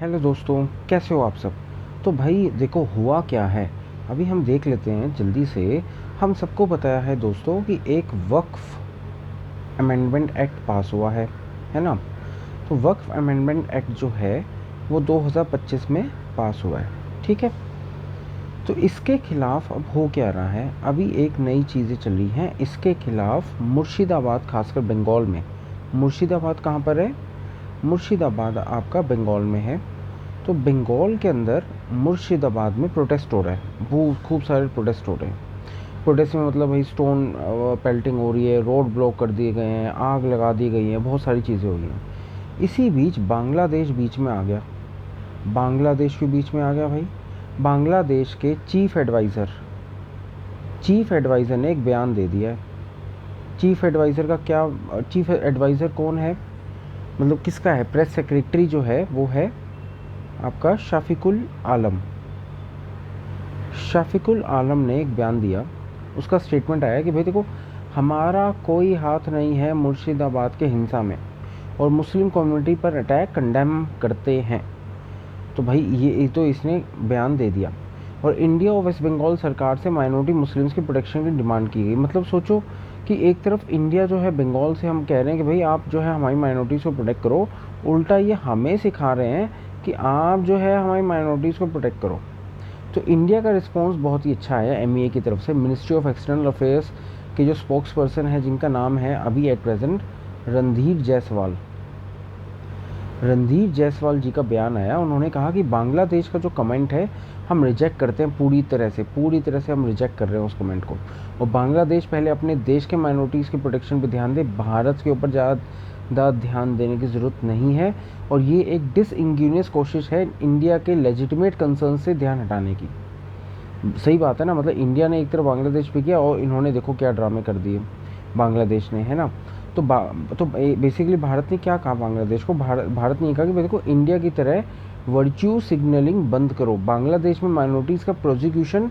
Hello दोस्तों, कैसे हो आप सब। तो भाई देखो हुआ क्या है, अभी हम देख लेते हैं जल्दी से। हम सबको पता है दोस्तों कि एक वक्फ अमेंडमेंट एक्ट पास हुआ है ना। तो वक्फ अमेंडमेंट एक्ट जो है वो 2025 में पास हुआ है, ठीक है। तो इसके खिलाफ अब हो क्या रहा है, अभी एक नई चीज़ें चल रही हैं इसके खिलाफ। मुर्शिदाबाद, खासकर बंगाल में। मुर्शिदाबाद कहाँ पर है? मुर्शिदाबाद आपका बंगाल में है। तो बंगाल के अंदर मुर्शिदाबाद में प्रोटेस्ट हो रहा है, वो खूब सारे प्रोटेस्ट हो रहे हैं। प्रोटेस्ट में मतलब भाई स्टोन पेल्टिंग हो रही है, रोड ब्लॉक कर दिए गए हैं, आग लगा दी गई है, बहुत सारी चीज़ें हुई हैं। इसी बीच बांग्लादेश बीच में आ गया। बांग्लादेश के बीच में आ गया भाई। बांग्लादेश के चीफ एडवाइज़र ने एक बयान दे दिया है। चीफ एडवाइज़र का क्या, चीफ एडवाइज़र कौन है, मतलब किसका है? प्रेस सेक्रेटरी जो है वो है आपका शफीकुल आलम ने एक बयान दिया। उसका स्टेटमेंट आया कि भाई देखो, हमारा कोई हाथ नहीं है मुर्शिदाबाद के हिंसा में, और मुस्लिम कम्युनिटी पर अटैक कंडेम करते हैं। तो भाई ये तो इसने बयान दे दिया। और इंडिया और वेस्ट बंगाल सरकार से माइनॉरिटी मुस्लिम्स के प्रोटेक्शन की डिमांड की गई। मतलब सोचो कि एक तरफ इंडिया जो है बंगाल से हम कह रहे हैं कि भाई आप जो है हमारी माइनॉरिटीज़ को प्रोटेक्ट करो, उल्टा ये हमें सिखा रहे हैं कि आप जो है हमारी माइनॉरिटीज़ को प्रोटेक्ट करो। तो इंडिया का रिस्पॉन्स बहुत ही अच्छा है एमईए की तरफ से। मिनिस्ट्री ऑफ एक्सटर्नल अफेयर्स के जो स्पोक्स पर्सन है, जिनका नाम है अभी एट प्रेजेंट रणधीर जायसवाल जी का बयान आया। उन्होंने कहा कि बांग्लादेश का जो कमेंट है हम रिजेक्ट करते हैं, पूरी तरह से हम रिजेक्ट कर रहे हैं उस कमेंट को। और बांग्लादेश पहले अपने देश के माइनॉरिटीज़ के प्रोटेक्शन पर ध्यान दे, भारत के ऊपर ज़्यादा ध्यान देने की ज़रूरत नहीं है। और ये एक डिसइंग्यूनियस कोशिश है इंडिया के लेजिटिमेट कंसर्न से ध्यान हटाने की। सही बात है ना, मतलब इंडिया ने एक तरफ बांग्लादेश पे किया और इन्होंने देखो क्या ड्रामे कर दिए बांग्लादेश ने, है ना। तो बेसिकली भारत ने क्या कहा बांग्लादेश को? भारत ने ये कहा कि देखो इंडिया की तरह वर्च्यू सिग्नलिंग बंद करो। बांग्लादेश में माइनॉरिटीज़ का प्रोसिक्यूशन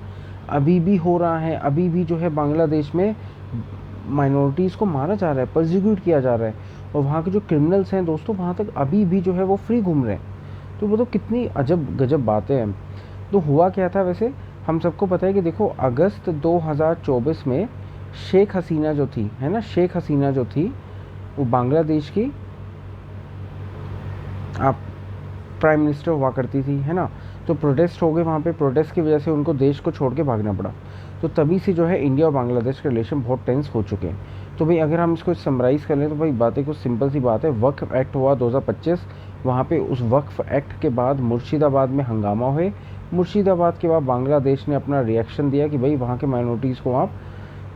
अभी भी हो रहा है, अभी भी जो है बांग्लादेश में माइनॉरिटीज़ को मारा जा रहा है, प्रोसिक्यूट किया जा रहा है। और वहाँ के जो क्रिमिनल्स हैं दोस्तों, वहाँ तक अभी भी जो है वो फ्री घूम रहे हैं। तो वो तो कितनी अजब गजब बातें हैं। तो हुआ क्या था वैसे, हम सबको पता है कि देखो अगस्त 2024 में शेख हसीना जो थी, है ना, शेख हसीना जो थी वो बांग्लादेश की आप प्राइम मिनिस्टर हुआ करती थी, है ना। तो प्रोटेस्ट हो गए वहाँ पे, प्रोटेस्ट की वजह से उनको देश को छोड़ के भागना पड़ा। तो तभी से जो है इंडिया और बांग्लादेश के रिलेशन बहुत टेंस हो चुके हैं। तो भाई अगर हम इसको समराइज़ कर लें तो भाई बातें कुछ सिंपल सी बात है। वक्फ एक्ट हुआ 2025, वहाँ पे उस वक्फ एक्ट के बाद मुर्शिदाबाद में हंगामा हुए। मुर्शिदाबाद के बाद बांग्लादेश ने अपना रिएक्शन दिया कि भाई वहाँ के माइनॉरिटीज़ को आप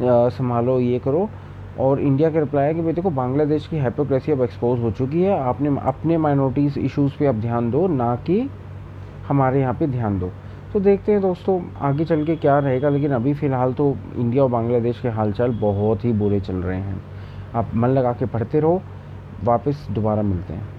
संभालो, ये करो। और इंडिया का रिप्लाई है कि भाई देखो बांग्लादेश की हाइपोक्रेसी अब एक्सपोज हो चुकी है, आपने अपने माइनॉरिटीज़ इश्यूज़ पे अब ध्यान दो, ना कि हमारे यहाँ पे ध्यान दो। तो देखते हैं दोस्तों आगे चल के क्या रहेगा, लेकिन अभी फ़िलहाल तो इंडिया और बांग्लादेश के हालचाल बहुत ही बुरे चल रहे हैं। आप मन लगा के पढ़ते रहो, वापस दोबारा मिलते हैं।